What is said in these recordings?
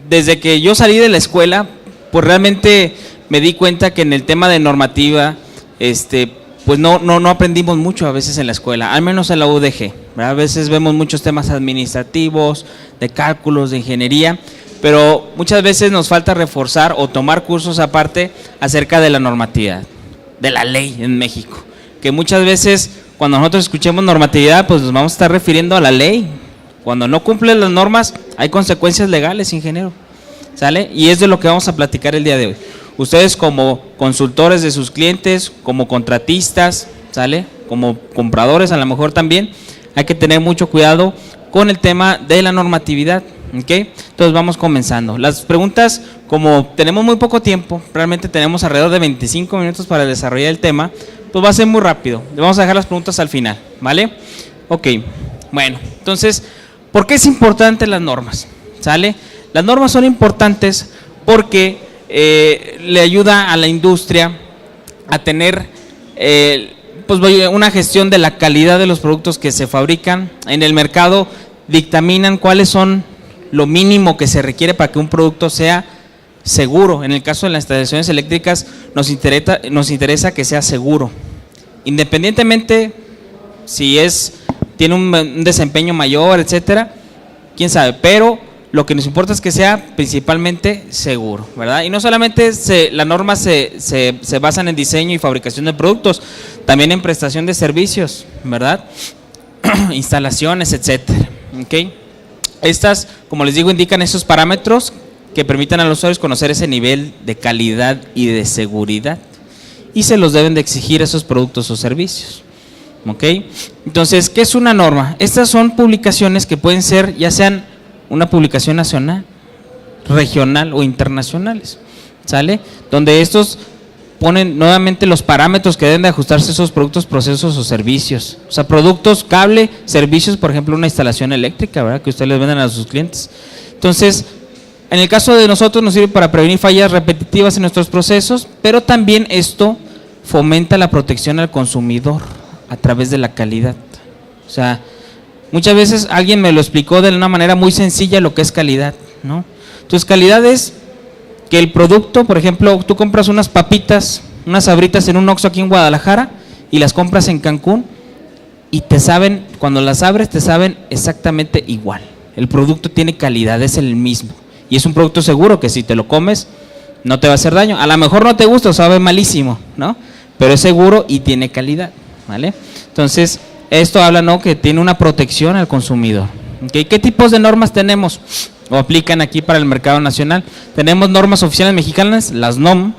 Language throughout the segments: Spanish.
desde que yo salí de la escuela, pues realmente me di cuenta que en el tema de normativa, pues no aprendimos mucho a veces en la escuela, al menos en la UDG, ¿verdad? A veces vemos muchos temas administrativos, de cálculos, de ingeniería, pero muchas veces nos falta reforzar o tomar cursos aparte acerca de la normatividad, de la ley en México, que muchas veces cuando nosotros escuchemos normatividad, pues nos vamos a estar refiriendo a la ley. Cuando no cumplen las normas, hay consecuencias legales, ingeniero, ¿sale? Y es de lo que vamos a platicar el día de hoy. Ustedes como consultores de sus clientes, como contratistas, ¿sale? Como compradores a lo mejor también, hay que tener mucho cuidado con el tema de la normatividad, ¿ok? Entonces vamos comenzando. Las preguntas, como tenemos muy poco tiempo, realmente tenemos alrededor de 25 minutos para desarrollar el tema, pues va a ser muy rápido. Le vamos a dejar las preguntas al final, ¿vale? Ok, bueno, entonces, ¿por qué es importante las normas? ¿Sale? Las normas son importantes porque le ayuda a la industria a tener pues una gestión de la calidad de los productos que se fabrican en el mercado, dictaminan cuáles son lo mínimo que se requiere para que un producto sea seguro. En el caso de las instalaciones eléctricas nos interesa que sea seguro, independientemente si tiene un desempeño mayor, etcétera, quién sabe, pero lo que nos importa es que sea principalmente seguro, ¿verdad? Y no solamente las normas se basan en diseño y fabricación de productos, también en prestación de servicios, ¿verdad? Instalaciones, etcétera, ¿ok? Estas, como les digo, indican esos parámetros que permitan a los usuarios conocer ese nivel de calidad y de seguridad, y se los deben de exigir esos productos o servicios, ¿ok? Entonces, ¿qué es una norma? Estas son publicaciones que pueden ser, ya sean una publicación nacional, regional o internacionales, ¿sale? Donde estos ponen nuevamente los parámetros que deben de ajustarse a esos productos, procesos o servicios. O sea, productos, cable, servicios, por ejemplo, una instalación eléctrica, ¿verdad? Que ustedes les venden a sus clientes. Entonces, en el caso de nosotros nos sirve para prevenir fallas repetitivas en nuestros procesos, pero también esto fomenta la protección al consumidor a través de la calidad. O sea, muchas veces alguien me lo explicó de una manera muy sencilla lo que es calidad, ¿no? Entonces, calidad es que el producto, por ejemplo, tú compras unas papitas, unas sabritas en un Oxxo aquí en Guadalajara y las compras en Cancún y te saben, cuando las abres te saben exactamente igual. El producto tiene calidad, es el mismo. Y es un producto seguro que si te lo comes no te va a hacer daño. A lo mejor no te gusta o sabe malísimo, ¿no? Pero es seguro y tiene calidad, ¿vale? Entonces, esto habla, ¿no?, que tiene una protección al consumidor. ¿Okay? ¿Qué tipos de normas tenemos o aplican aquí para el mercado nacional? Tenemos normas oficiales mexicanas, las NOM,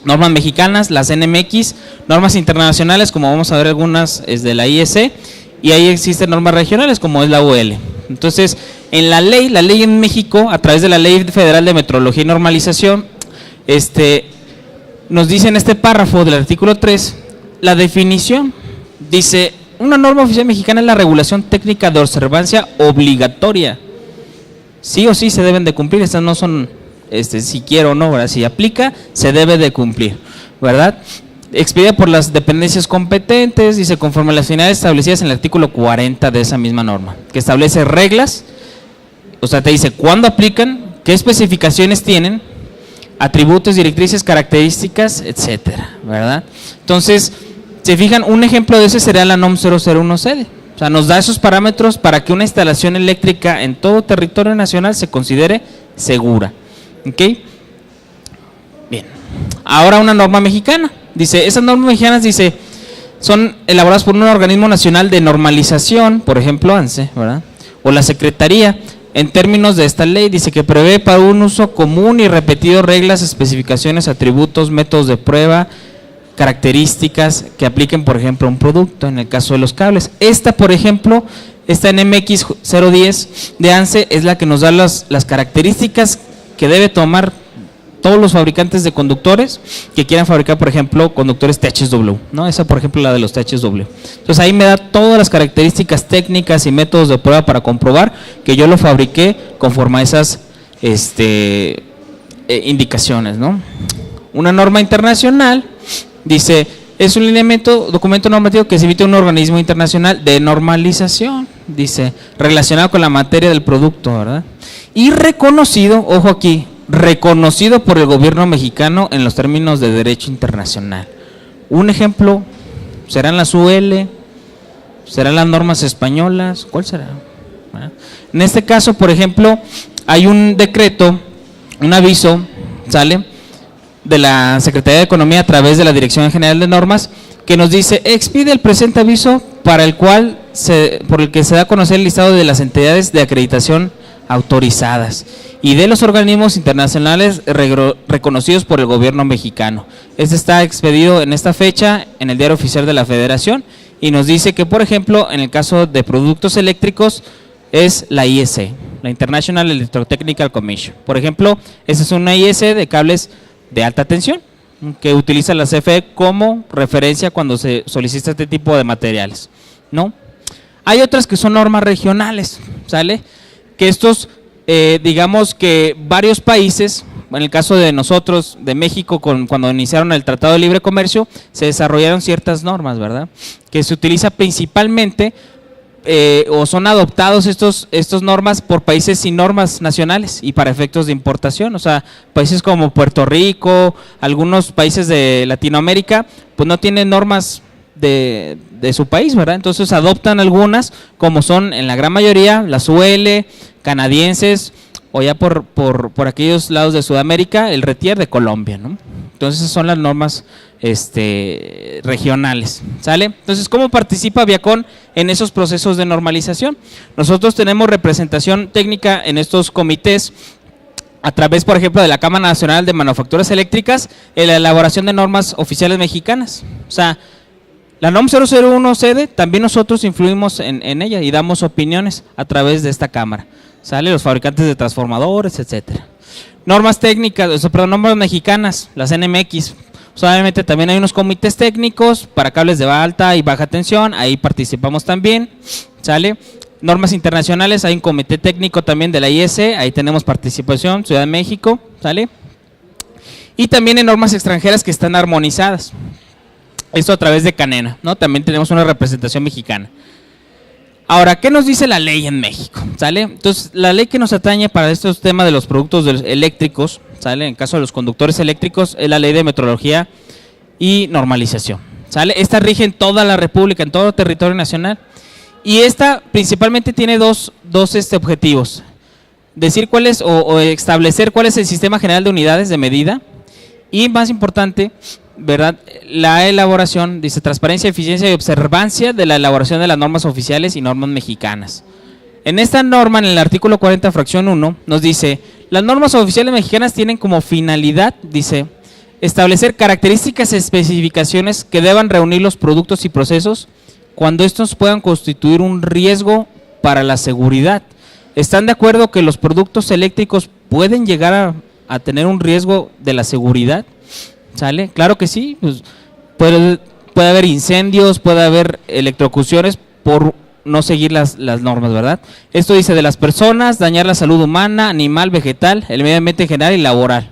normas mexicanas, las NMX, normas internacionales, como vamos a ver algunas es de la IEC, y ahí existen normas regionales como es la UL. Entonces, en la ley en México, a través de la Ley Federal de Metrología y Normalización, nos dice en este párrafo del artículo 3, la definición, dice: una norma oficial mexicana es la regulación técnica de observancia obligatoria. Sí o sí se deben de cumplir, estas no son si quiero o no, ¿verdad? Si aplica, se debe de cumplir, ¿verdad? Expedida por las dependencias competentes, dice, conforme a las finalidades establecidas en el artículo 40 de esa misma norma, que establece reglas, o sea, te dice cuándo aplican, qué especificaciones tienen, atributos, directrices, características, etcétera, ¿verdad? Entonces, se fijan, un ejemplo de ese sería la NOM 001CD. O sea, nos da esos parámetros para que una instalación eléctrica en todo territorio nacional se considere segura. ¿Ok? Bien. Ahora una norma mexicana. Dice, esas normas mexicanas, dice, son elaboradas por un organismo nacional de normalización, por ejemplo, ANSE, ¿verdad? O la Secretaría, en términos de esta ley, dice que prevé para un uso común y repetido reglas, especificaciones, atributos, métodos de prueba, características que apliquen, por ejemplo, a un producto, en el caso de los cables. Esta, por ejemplo, esta NMX 010 de ANSE es la que nos da las características que debe tomar todos los fabricantes de conductores que quieran fabricar, por ejemplo, conductores THW, ¿no? Esa, por ejemplo, la de los THW. Entonces, ahí me da todas las características técnicas y métodos de prueba para comprobar que yo lo fabriqué conforme a esas indicaciones, ¿no? Una norma internacional, dice, es un lineamiento, documento normativo que se emite un organismo internacional de normalización, dice, relacionado con la materia del producto, ¿verdad? y reconocido, ojo aquí, reconocido por el gobierno mexicano en los términos de derecho internacional. Un ejemplo, ¿serán las UL? ¿Serán las normas españolas? ¿Cuál será? En este caso, por ejemplo, hay un decreto, un aviso, ¿sale?, de la Secretaría de Economía a través de la Dirección General de Normas, que nos dice: expide el presente aviso por el que se da a conocer el listado de las entidades de acreditación autorizadas y de los organismos internacionales reconocidos por el gobierno mexicano. Este está expedido en esta fecha en el Diario Oficial de la Federación y nos dice que, por ejemplo, en el caso de productos eléctricos es la IEC, la International Electrotechnical Commission. Por ejemplo, esa es una IEC de cables de alta tensión que utiliza la CFE como referencia cuando se solicita este tipo de materiales, ¿no? Hay otras que son normas regionales, ¿sale? Que estos, digamos que varios países, en el caso de nosotros, de México, cuando iniciaron el Tratado de Libre Comercio, se desarrollaron ciertas normas, ¿verdad?, que se utiliza principalmente o son adoptados estos normas por países sin normas nacionales y para efectos de importación. O sea, países como Puerto Rico, algunos países de Latinoamérica, pues no tienen normas de su país, ¿verdad? Entonces adoptan algunas, como son en la gran mayoría las UL, canadienses, o ya por aquellos lados de Sudamérica, el RETIER de Colombia, ¿no? Entonces son las normas regionales, ¿sale? Entonces, ¿cómo participa Viacon en esos procesos de normalización? Nosotros tenemos representación técnica en estos comités a través, por ejemplo, de la Cámara Nacional de Manufacturas Eléctricas en la elaboración de normas oficiales mexicanas. O sea, la NOM 001 sede, también nosotros influimos en ella y damos opiniones a través de esta cámara, ¿sale? Los fabricantes de transformadores, etcétera. Normas técnicas, normas mexicanas, las NMX. Obviamente también hay unos comités técnicos para cables de alta y baja tensión, ahí participamos también, ¿sale? Normas internacionales, hay un comité técnico también de la IEC, ahí tenemos participación, Ciudad de México, ¿sale? Y también en normas extranjeras que están armonizadas, esto a través de Canena, ¿no? También tenemos una representación mexicana. Ahora, ¿qué nos dice la ley en México? ¿Sale? Entonces, la ley que nos atañe para estos temas de los productos eléctricos, ¿sale?, en caso de los conductores eléctricos, es la Ley de Metrología y Normalización, ¿sale? Esta rige en toda la República, en todo el territorio nacional, y esta principalmente tiene dos objetivos: decir cuál es, o establecer cuál es el sistema general de unidades de medida, y más importante, ¿verdad?, la elaboración, dice, transparencia, eficiencia y observancia de la elaboración de las normas oficiales y normas mexicanas. En esta norma, en el artículo 40, fracción 1, nos dice: las normas oficiales mexicanas tienen como finalidad, dice, establecer características y especificaciones que deban reunir los productos y procesos cuando estos puedan constituir un riesgo para la seguridad. ¿Están de acuerdo que los productos eléctricos pueden llegar a tener un riesgo de la seguridad? ¿Sale? Claro que sí, pues puede haber incendios, puede haber electrocuciones por no seguir las normas, ¿verdad? Esto dice: de las personas, dañar la salud humana, animal, vegetal, el medio ambiente general y laboral,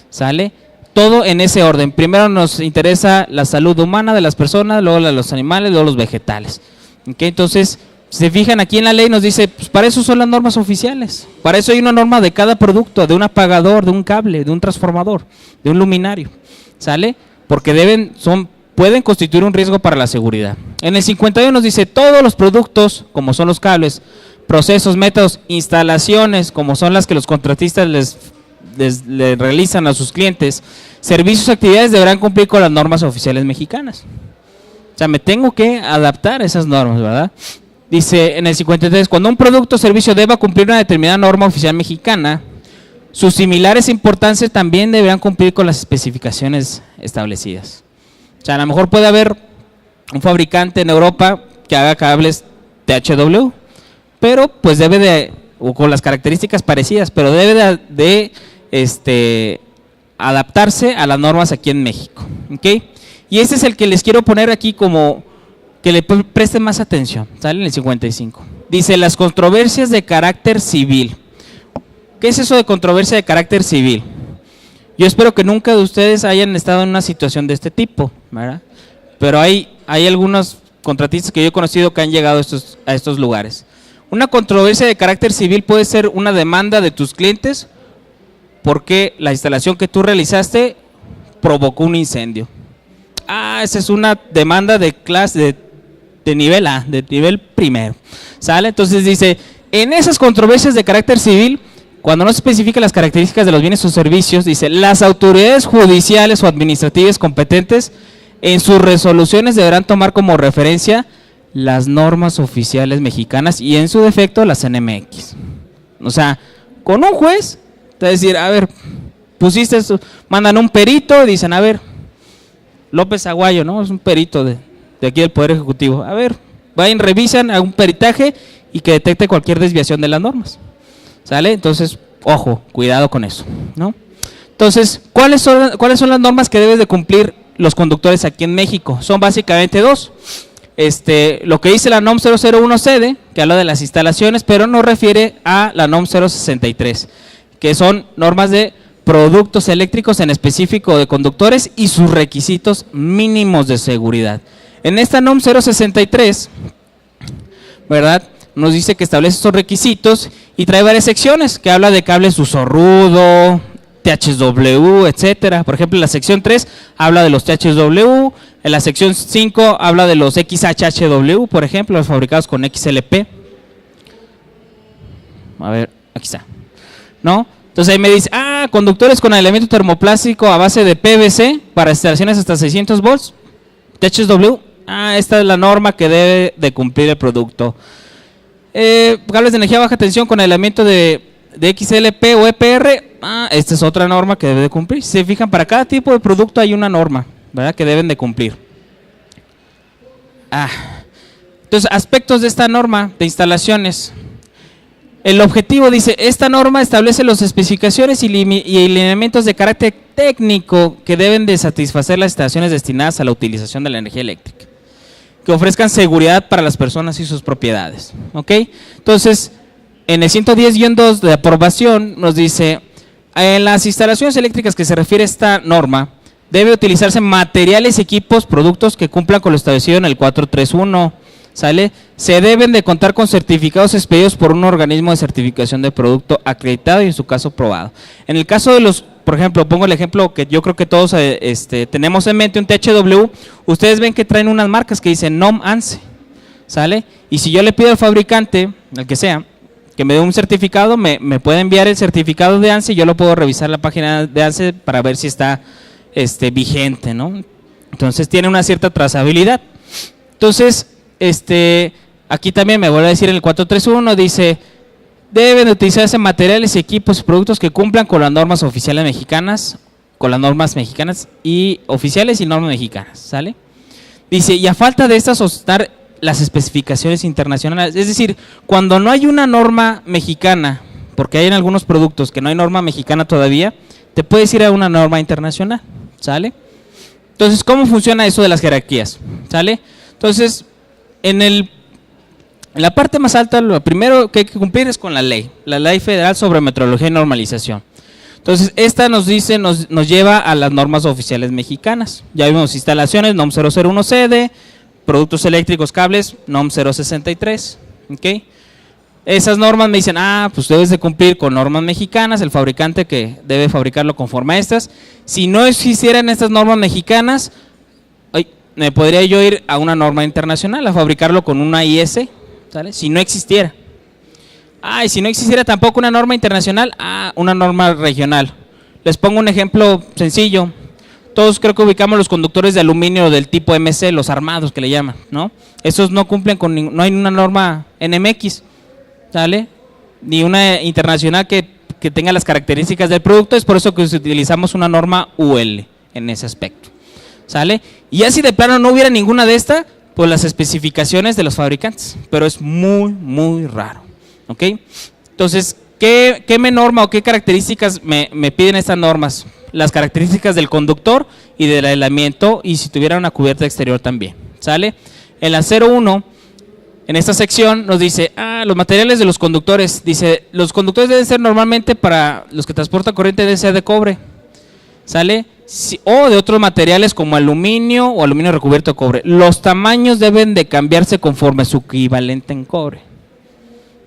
¿sale? Todo en ese orden. Primero nos interesa la salud humana de las personas, luego la de los animales, luego los vegetales. ¿Okay? Entonces, si se fijan aquí en la ley nos dice, pues para eso son las normas oficiales, para eso hay una norma de cada producto, de un apagador, de un cable, de un transformador, de un luminario, ¿sale? Porque pueden constituir un riesgo para la seguridad. En el 51 nos dice: todos los productos, como son los cables, procesos, métodos, instalaciones, como son las que los contratistas les realizan a sus clientes, servicios, actividades, deberán cumplir con las normas oficiales mexicanas. O sea, me tengo que adaptar a esas normas, ¿verdad? Dice en el 53, cuando un producto o servicio deba cumplir una determinada norma oficial mexicana, sus similares importantes también deberán cumplir con las especificaciones establecidas. O sea, a lo mejor puede haber un fabricante en Europa que haga cables THW, pero pues o con las características parecidas, pero debe de adaptarse a las normas aquí en México, ¿ok? Y este es el que les quiero poner aquí como que le presten más atención, ¿sale? En el 55. Dice: las controversias de carácter civil. ¿Qué es eso de controversia de carácter civil? Yo espero que nunca de ustedes hayan estado en una situación de este tipo, ¿verdad? Pero hay algunos contratistas que yo he conocido que han llegado a estos lugares. Una controversia de carácter civil puede ser una demanda de tus clientes porque la instalación que tú realizaste provocó un incendio. Esa es una demanda de clase de nivel A, de nivel primero. ¿Sale? Entonces dice, en esas controversias de carácter civil, cuando no se especifican las características de los bienes o servicios, dice, las autoridades judiciales o administrativas competentes en sus resoluciones deberán tomar como referencia las normas oficiales mexicanas y en su defecto las NMX. O sea, con un juez, te va a decir, a ver, pusiste eso, mandan un perito, dicen, a ver, López Aguayo, ¿no? Es un perito de aquí del Poder Ejecutivo. A ver, vayan, revisan a un peritaje y que detecte cualquier desviación de las normas. ¿Sale? Entonces, ojo, cuidado con eso, ¿no? Entonces, ¿cuáles son las normas que debes de cumplir los conductores aquí en México? Son básicamente dos. Lo que dice la NOM 001CD, que habla de las instalaciones, pero no refiere a la NOM 063, que son normas de productos eléctricos, en específico de conductores y sus requisitos mínimos de seguridad. En esta NOM 063, ¿verdad?, nos dice que establece estos requisitos y trae varias secciones que habla de cables de uso rudo, THW, etcétera. Por ejemplo, en la sección 3 habla de los THW, en la sección 5 habla de los XHHW, por ejemplo, los fabricados con XLP. A ver, aquí está, ¿no? Entonces ahí me dice, conductores con aislamiento termoplástico a base de PVC para instalaciones hasta 600 volts, THW, esta es la norma que debe de cumplir el producto. Cables de energía baja tensión con aislamiento de XLP o EPR, esta es otra norma que debe de cumplir. Si se fijan, para cada tipo de producto hay una norma, ¿verdad?, que deben de cumplir. Entonces, aspectos de esta norma de instalaciones. El objetivo, dice, esta norma establece las especificaciones y lineamientos de carácter técnico que deben de satisfacer las instalaciones destinadas a la utilización de la energía eléctrica, que ofrezcan seguridad para las personas y sus propiedades. ¿Ok? Entonces, en el 110-2 de aprobación nos dice, en las instalaciones eléctricas que se refiere a esta norma, debe utilizarse materiales, equipos, productos que cumplan con lo establecido en el 431. ¿Sale? Se deben de contar con certificados expedidos por un organismo de certificación de producto acreditado y en su caso probado. En el caso de los, por ejemplo, pongo el ejemplo que yo creo que todos tenemos en mente, un THW, ustedes ven que traen unas marcas que dicen NOM ANSE, ¿sale? Y si yo le pido al fabricante, al que sea, que me dé un certificado, me puede enviar el certificado de ANSE y yo lo puedo revisar en la página de ANSE para ver si está vigente, ¿no? Entonces tiene una cierta trazabilidad. Entonces, aquí también me vuelve a decir en el 431, dice, deben de utilizarse materiales, equipos y productos que cumplan con las normas oficiales mexicanas, y oficiales y normas mexicanas, ¿sale? Dice, y a falta de estas, solicitar las especificaciones internacionales. Es decir, cuando no hay una norma mexicana, porque hay en algunos productos que no hay norma mexicana todavía, te puedes ir a una norma internacional, ¿sale? Entonces, ¿cómo funciona eso de las jerarquías? ¿Sale? Entonces, en la parte más alta, lo primero que hay que cumplir es con la Ley Federal sobre Metrología y Normalización. Entonces, esta nos dice, nos lleva a las normas oficiales mexicanas. Ya vimos instalaciones, NOM 001CD, productos eléctricos, cables, NOM 063, ¿ok? Esas normas me dicen, pues debes de cumplir con normas mexicanas, el fabricante que debe fabricarlo conforme a estas. Si no existieran estas normas mexicanas, me podría yo ir a una norma internacional, a fabricarlo con una IS, ¿sale? Si no existiera. Y si no existiera tampoco una norma internacional, una norma regional. Les pongo un ejemplo sencillo. Todos creo que ubicamos los conductores de aluminio del tipo MC, los armados que le llaman, ¿no? Esos no cumplen con, no hay una norma NMX, ¿sale? Ni una internacional que tenga las características del producto, es por eso que utilizamos una norma UL en ese aspecto, ¿sale? Y ya si de plano no hubiera ninguna de estas, pues las especificaciones de los fabricantes, pero es muy, muy raro, ¿ok? Entonces, ¿qué norma o qué características me piden estas normas? Las características del conductor y del aislamiento, y si tuviera una cubierta exterior también, ¿sale? En la 01, en esta sección nos dice, los materiales de los conductores, dice, los conductores deben ser normalmente, para los que transportan corriente, deben ser de cobre, ¿sale? O de otros materiales como aluminio o aluminio recubierto de cobre. Los tamaños deben de cambiarse conforme su equivalente en cobre.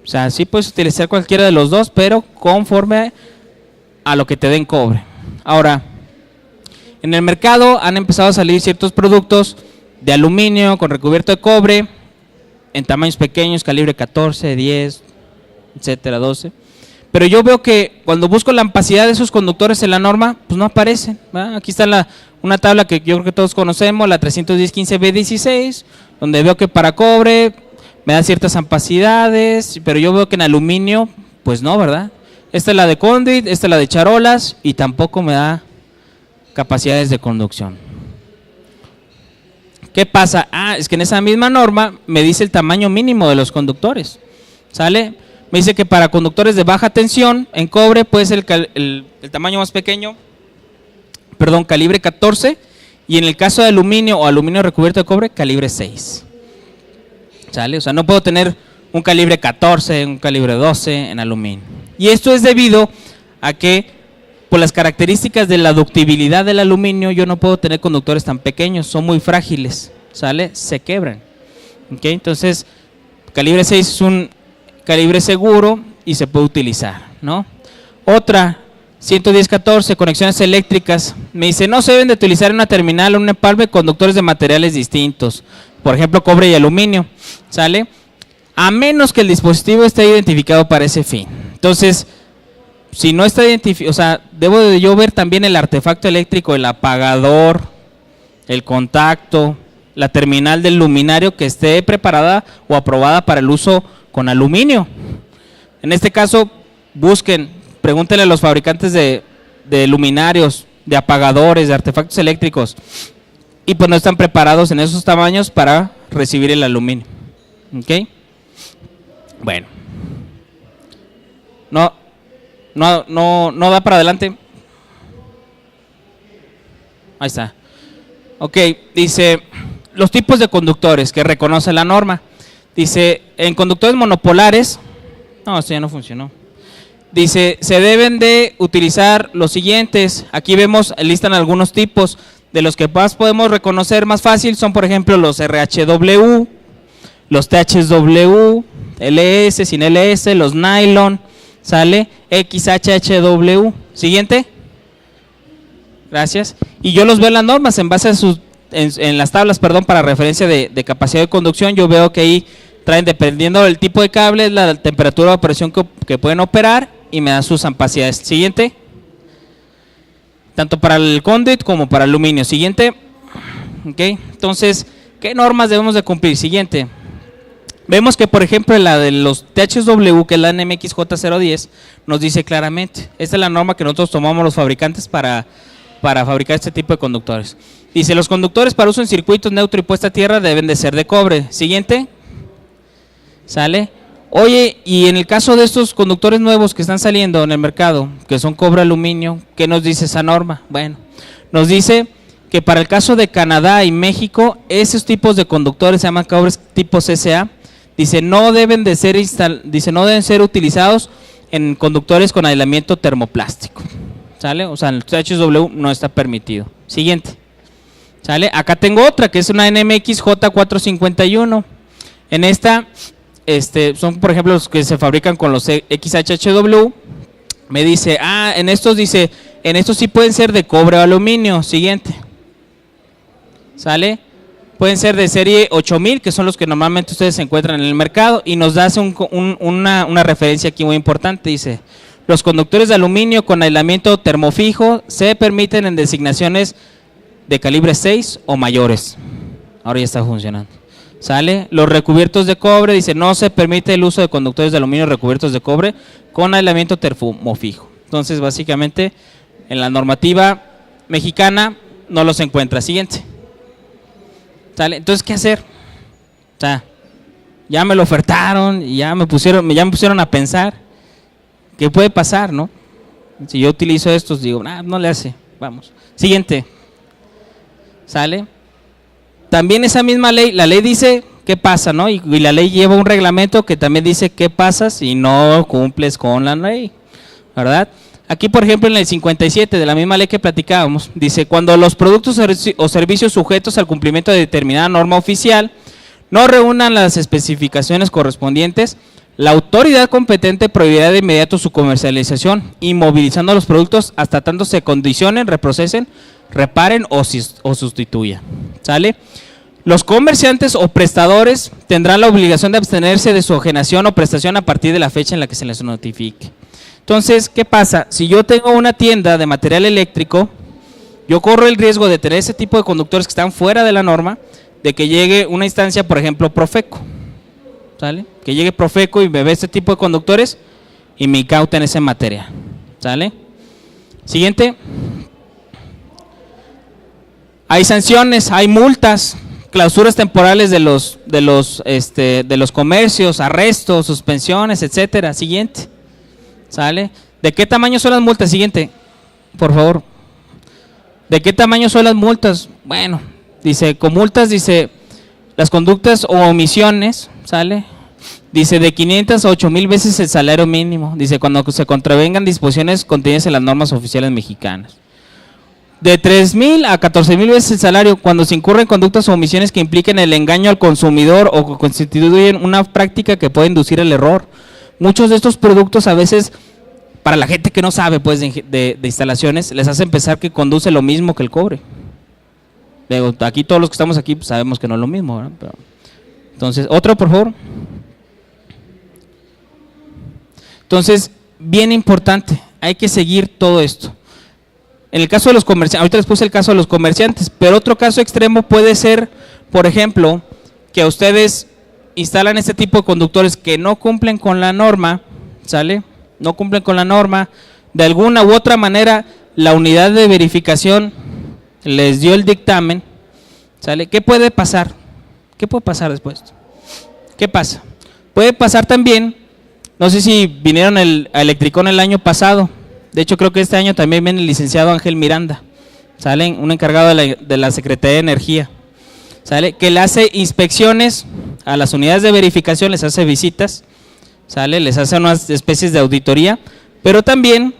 O sea, sí puedes utilizar cualquiera de los dos, pero conforme a lo que te den cobre. Ahora, en el mercado han empezado a salir ciertos productos de aluminio con recubierto de cobre en tamaños pequeños, calibre 14, 10, etcétera, 12. Pero yo veo que cuando busco la opacidad de esos conductores en la norma, pues no aparecen, ¿verdad? Aquí está una tabla que yo creo que todos conocemos, la 310-15B16, donde veo que para cobre me da ciertas opacidades, pero yo veo que en aluminio, pues no, ¿verdad? Esta es la de conduit, esta es la de charolas y tampoco me da capacidades de conducción. ¿Qué pasa? Es que en esa misma norma me dice el tamaño mínimo de los conductores, ¿sale? Me dice que para conductores de baja tensión en cobre puede ser el tamaño más pequeño, perdón, calibre 14, y en el caso de aluminio o aluminio recubierto de cobre, calibre 6. ¿Sale? O sea, no puedo tener un calibre 14, un calibre 12 en aluminio. Y esto es debido a que por las características de la ductibilidad del aluminio yo no puedo tener conductores tan pequeños, son muy frágiles, ¿sale? Se quebran. ¿Okay? Entonces, calibre 6 es un calibre seguro y se puede utilizar, ¿no? Otra, 110-14, conexiones eléctricas. Me dice, no se deben de utilizar en una terminal o un empalme conductores de materiales distintos. Por ejemplo, cobre y aluminio, ¿sale? A menos que el dispositivo esté identificado para ese fin. Entonces, si no está identificado, o sea, debo de yo ver también el artefacto eléctrico, el apagador, el contacto, la terminal del luminario que esté preparada o aprobada para el uso con aluminio. En este caso, busquen, pregúntenle a los fabricantes de luminarios, de apagadores, de artefactos eléctricos, y pues no están preparados en esos tamaños para recibir el aluminio. ¿Ok? Bueno. No da para adelante. Ahí está. Ok, dice, los tipos de conductores que reconoce la norma. Dice, en conductores monopolares, no, esto ya no funcionó. Dice, se deben de utilizar los siguientes. Aquí vemos, listan algunos tipos. De los que más podemos reconocer más fácil son, por ejemplo, los RHW, los THW, LS, sin LS, los nylon, ¿sale? XHHW. Siguiente. Gracias. Y yo los veo en las normas, en base a en las tablas, perdón, para referencia de capacidad de conducción, yo veo que ahí traen, dependiendo del tipo de cable, la temperatura de operación que pueden operar y me dan sus ampacidades. Siguiente. Tanto para el conduit como para el aluminio. Siguiente. Ok. Entonces, ¿qué normas debemos de cumplir? Siguiente. Vemos que, por ejemplo, la de los THW, que es la NMXJ010, nos dice claramente. Esta es la norma que nosotros tomamos los fabricantes para fabricar este tipo de conductores. Dice, los conductores para uso en circuitos neutro y puesta a tierra deben de ser de cobre. Siguiente. ¿Sale? Oye, y en el caso de estos conductores nuevos que están saliendo en el mercado, que son cobre aluminio, ¿qué nos dice esa norma? Bueno, nos dice que para el caso de Canadá y México, esos tipos de conductores se llaman cobres tipo CCA. Dice, no deben ser utilizados en conductores con aislamiento termoplástico. ¿Sale? O sea, el THW no está permitido. Siguiente. ¿Sale? Acá tengo otra que es una NMX J451. En esta son, por ejemplo, los que se fabrican con los XHHW. Me dice, en estos sí pueden ser de cobre o aluminio. Siguiente. ¿Sale? Pueden ser de serie 8000, que son los que normalmente ustedes encuentran en el mercado, y nos da una referencia aquí muy importante. Dice, los conductores de aluminio con aislamiento termofijo se permiten en designaciones de calibre 6 o mayores. Ahora ya está funcionando. ¿Sale? Los recubiertos de cobre, dice, no se permite el uso de conductores de aluminio recubiertos de cobre con aislamiento termofijo. Entonces, básicamente, en la normativa mexicana no los encuentra. Siguiente. ¿Sale? Entonces, ¿qué hacer? O sea, ya me lo ofertaron y ya me pusieron a pensar qué puede pasar, ¿no? Si yo utilizo estos, digo, no le hace, vamos. Siguiente. ¿Sale? También esa misma ley, la ley dice qué pasa, ¿no? Y la ley lleva un reglamento que también dice qué pasa si no cumples con la ley, ¿verdad? Aquí, por ejemplo, en el 57 de la misma ley que platicábamos, dice, cuando los productos o servicios sujetos al cumplimiento de determinada norma oficial no reúnan las especificaciones correspondientes, La autoridad competente prohibirá de inmediato su comercialización, inmovilizando los productos hasta tanto se condicionen, reprocesen, reparen o sustituyan. ¿Sale? Los comerciantes o prestadores tendrán la obligación de abstenerse de su enajenación o prestación a partir de la fecha en la que se les notifique. Entonces, ¿qué pasa? Si yo tengo una tienda de material eléctrico, yo corro el riesgo de tener ese tipo de conductores que están fuera de la norma, de que llegue una instancia, por ejemplo, Profeco. ¿Sale? Que llegue Profeco y me ve este tipo de conductores y me incauten esa materia. ¿Sale? Siguiente. Hay sanciones, hay multas, clausuras temporales de los comercios, arrestos, suspensiones, etcétera. Siguiente. ¿Sale? ¿De qué tamaño son las multas? Siguiente, por favor. ¿De qué tamaño son las multas? Bueno, dice, con multas, dice, las conductas o omisiones, ¿sale? Dice, de 500 a 8,000 veces el salario mínimo. Dice, cuando se contravengan disposiciones contenidas en las normas oficiales mexicanas. De 3,000 a 14,000 veces el salario cuando se incurren conductas o omisiones que impliquen el engaño al consumidor o que constituyen una práctica que puede inducir el error. Muchos de estos productos a veces, para la gente que no sabe pues de instalaciones, les hace pensar que conduce lo mismo que el cobre. Aquí todos los que estamos aquí pues, sabemos que no es lo mismo, ¿verdad? Pero, entonces, otro por favor. Entonces, bien importante, hay que seguir todo esto. En el caso de los comerciantes, ahorita les puse el caso de los comerciantes, pero otro caso extremo puede ser, por ejemplo, que ustedes instalan este tipo de conductores que no cumplen con la norma, ¿sale? No cumplen con la norma, de alguna u otra manera la unidad de verificación les dio el dictamen, ¿sale? ¿Qué puede pasar? ¿Qué puede pasar después? ¿Qué pasa? Puede pasar también, no sé si vinieron a Electricón el año pasado, de hecho creo que este año también viene el licenciado Ángel Miranda, ¿sale? Un encargado de la Secretaría de Energía, ¿sale? Que le hace inspecciones a las unidades de verificación, les hace visitas, ¿sale? Les hace unas especies de auditoría, pero también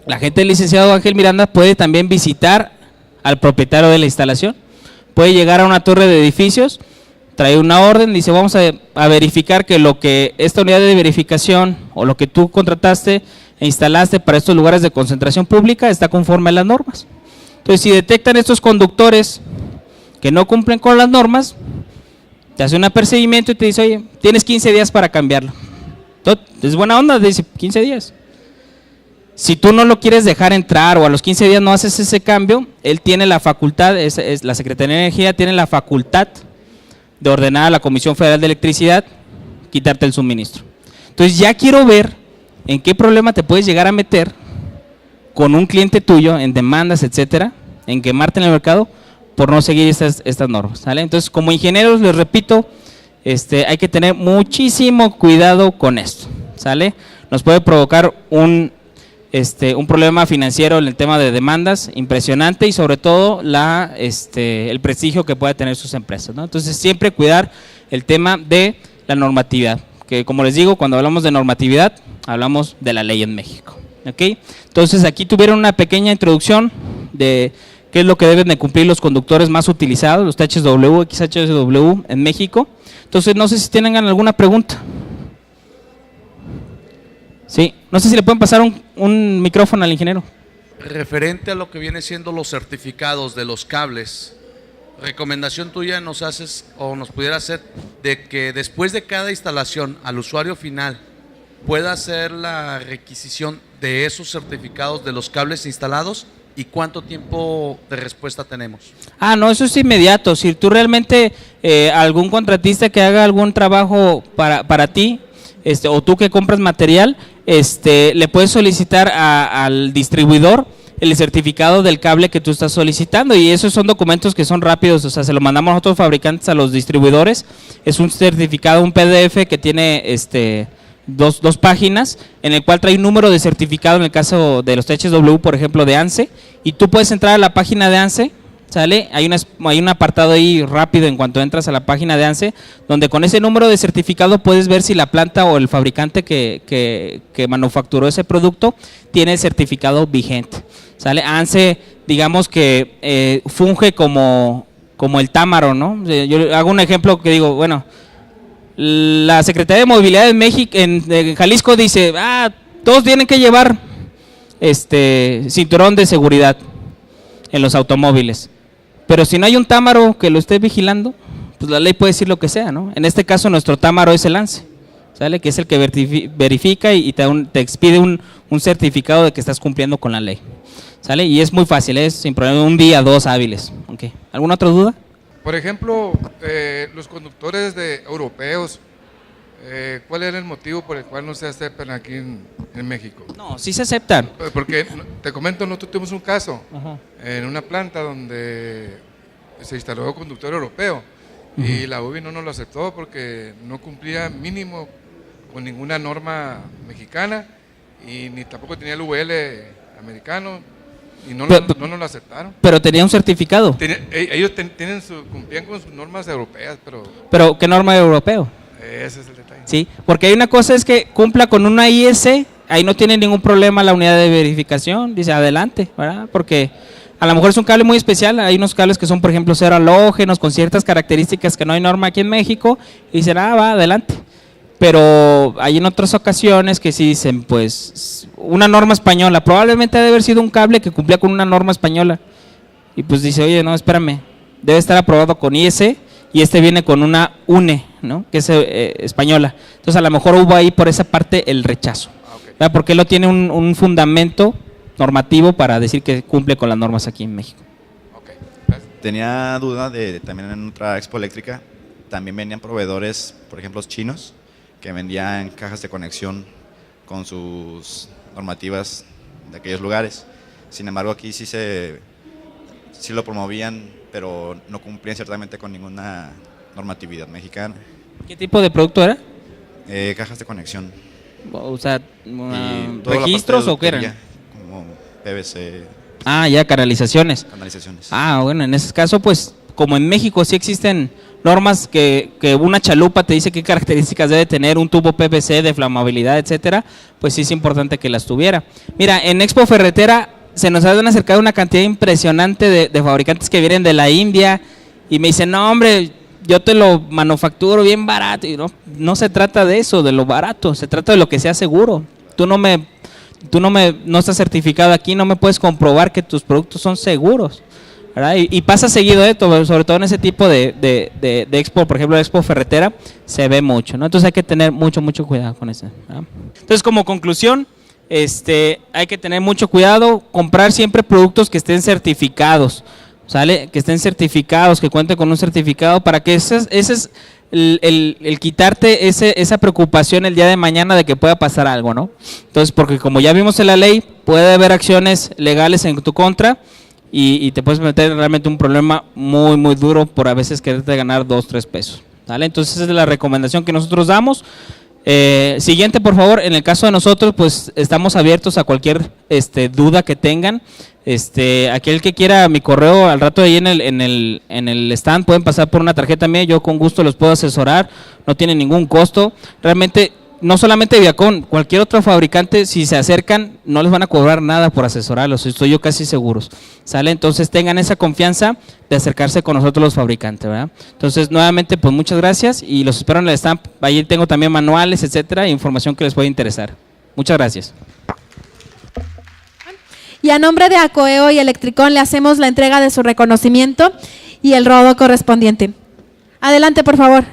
la gente del licenciado Ángel Miranda puede también visitar al propietario de la instalación, puede llegar a una torre de edificios, trae una orden, dice vamos a verificar que lo que esta unidad de verificación o lo que tú contrataste e instalaste para estos lugares de concentración pública está conforme a las normas. Entonces si detectan estos conductores que no cumplen con las normas, te hace un apercibimiento y te dice, oye, tienes 15 días para cambiarlo. Entonces, es buena onda, dice 15 días. Si tú no lo quieres dejar entrar o a los 15 días no haces ese cambio, él tiene la facultad, la Secretaría de Energía tiene la facultad de ordenar a la Comisión Federal de Electricidad quitarte el suministro. Entonces ya quiero ver en qué problema te puedes llegar a meter con un cliente tuyo en demandas, etcétera, en quemarte en el mercado por no seguir estas normas, ¿sale? Entonces, como ingenieros, les repito, hay que tener muchísimo cuidado con esto, ¿sale? Nos puede provocar un problema financiero en el tema de demandas impresionante y sobre todo el prestigio que pueda tener sus empresas, ¿no? Entonces, siempre cuidar el tema de la normatividad, que como les digo, cuando hablamos de normatividad, hablamos de la ley en México, ¿ok? Entonces, aquí tuvieron una pequeña introducción de qué es lo que deben de cumplir los conductores más utilizados, los THW, XHW en México. Entonces, no sé si tienen alguna pregunta. Sí, no sé si le pueden pasar un micrófono al ingeniero. Referente a lo que viene siendo los certificados de los cables, recomendación tuya nos haces o nos pudiera hacer de que después de cada instalación al usuario final pueda hacer la requisición de esos certificados de los cables instalados. ¿Y cuánto tiempo de respuesta tenemos? No, eso es inmediato. Si tú realmente, algún contratista que haga algún trabajo para ti, o tú que compras material, le puedes solicitar al distribuidor el certificado del cable que tú estás solicitando, y esos son documentos que son rápidos, o sea, se lo mandamos nosotros fabricantes a los distribuidores. Es un certificado, un PDF que tiene dos páginas, en el cual trae un número de certificado en el caso de los THW, por ejemplo, de ANSE, y tú puedes entrar a la página de ANSE, ¿sale? Hay un apartado ahí rápido en cuanto entras a la página de ANSE, donde con ese número de certificado puedes ver si la planta o el fabricante que manufacturó ese producto tiene el certificado vigente, ¿sale? ANSE, digamos que funge como el Támaro, ¿no? Yo hago un ejemplo que digo, bueno, La Secretaría de Movilidad de México, en Jalisco dice, todos tienen que llevar cinturón de seguridad en los automóviles. Pero si no hay un támaro que lo esté vigilando, pues la ley puede decir lo que sea, ¿no? En este caso nuestro támaro es el ANSE, ¿sale? Que es el que verifica y te expide un certificado de que estás cumpliendo con la ley, ¿sale? Y es muy fácil, es sin problema, 1 día, 2 hábiles. Okay. ¿Alguna otra duda? Por ejemplo, los conductores europeos, ¿cuál era el motivo por el cual no se aceptan aquí en México? No, sí se aceptan. Porque, te comento, nosotros tuvimos un caso en una planta donde se instaló un conductor europeo y la UBI no nos lo aceptó porque no cumplía mínimo con ninguna norma mexicana y ni tampoco tenía el UL americano. Y no nos lo aceptaron. Pero tenía un certificado. Ellos cumplían con sus normas europeas, pero... ¿Pero qué norma europeo? Ese es el detalle. Sí, porque hay una cosa es que cumpla con una IS, ahí no tiene ningún problema la unidad de verificación, dice adelante, ¿verdad? Porque a lo mejor es un cable muy especial, hay unos cables que son, por ejemplo, cero halógenos, con ciertas características que no hay norma aquí en México, y dicen, va, adelante. Pero hay en otras ocasiones que sí dicen, pues, una norma española, probablemente debe haber sido un cable que cumplía con una norma española. Y pues dice, oye, no, espérame, debe estar aprobado con IS y viene con una UNE, ¿no? Que es española. Entonces a lo mejor hubo ahí por esa parte el rechazo. Okay. Porque él no tiene un fundamento normativo para decir que cumple con las normas aquí en México. Okay. Tenía duda de también en otra expo eléctrica, también venían proveedores, por ejemplo, chinos, que vendían cajas de conexión con sus normativas de aquellos lugares. Sin embargo, aquí sí lo promovían, pero no cumplían ciertamente con ninguna normatividad mexicana. ¿Qué tipo de producto era? Cajas de conexión. O sea, ¿registros o qué eran? Como PVC. Ya, canalizaciones. Canalizaciones. Bueno, en ese caso, pues, como en México sí existen normas que una chalupa te dice qué características debe tener un tubo PVC de flamabilidad, etcétera, pues sí es importante que las tuviera. Mira, en Expo Ferretera se nos han acercado una cantidad impresionante de fabricantes que vienen de la India y me dicen, no hombre, yo te lo manufacturo bien barato. Y no se trata de eso, de lo barato, se trata de lo que sea seguro. Tú no estás certificado aquí, no me puedes comprobar que tus productos son seguros, ¿verdad? Y pasa seguido esto, sobre todo en ese tipo de expo, por ejemplo, Expo Ferretera, se ve mucho, ¿no? Entonces hay que tener mucho cuidado con eso, ¿verdad? Entonces, como conclusión, hay que tener mucho cuidado, comprar siempre productos que estén certificados, ¿sale? Que estén certificados, que cuenten con un certificado, para que ese es el quitarte esa preocupación el día de mañana de que pueda pasar algo, ¿no? Entonces, porque como ya vimos en la ley, puede haber acciones legales en tu contra y te puedes meter realmente un problema muy duro por a veces quererte ganar 2, 3 pesos, ¿vale? Entonces esa es la recomendación que nosotros damos. Siguiente, por favor. En el caso de nosotros, pues estamos abiertos a cualquier duda que tengan. Aquel que quiera mi correo al rato ahí en el stand, pueden pasar por una tarjeta mía, yo con gusto los puedo asesorar, no tiene ningún costo. Realmente, no solamente Viacom, cualquier otro fabricante, si se acercan, no les van a cobrar nada por asesorarlos, estoy yo casi seguros, ¿sale? Entonces tengan esa confianza de acercarse con nosotros los fabricantes, ¿verdad? Entonces, nuevamente, pues muchas gracias y los espero en el stand. Ahí tengo también manuales, etcétera, e información que les puede interesar. Muchas gracias. Y a nombre de Acoeo y Electricón le hacemos la entrega de su reconocimiento y el robo correspondiente. Adelante, por favor.